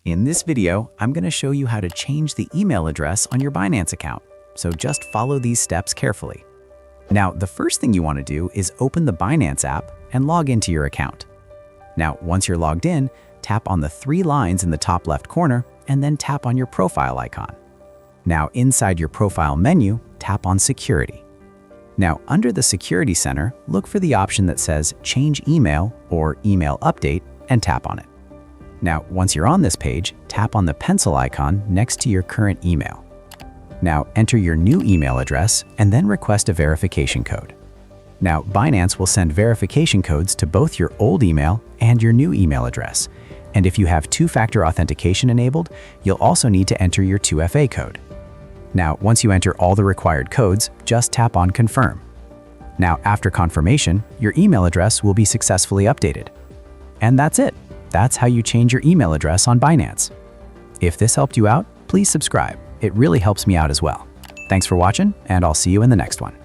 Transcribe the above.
In this video, I'm going to show you how to change the email address on your Binance account, so just follow these steps carefully. Now, the first thing you want to do is open the Binance app and log into your account. Now, once you're logged in, tap on the 3 lines in the top left corner and then tap on your profile icon. Now, inside your profile menu, tap on Security. Now, under the Security Center, look for the option that says Change Email or Email Update and tap on it. Now, once you're on this page, tap on the pencil icon next to your current email. Now, enter your new email address and then request a verification code. Now, Binance will send verification codes to both your old email and your new email address. And if you have 2-factor authentication enabled, you'll also need to enter your 2FA code. Now, once you enter all the required codes, just tap on Confirm. Now, after confirmation, your email address will be successfully updated. And that's it. That's how you change your email address on Binance. If this helped you out, please subscribe. It really helps me out as well. Thanks for watching, and I'll see you in the next one.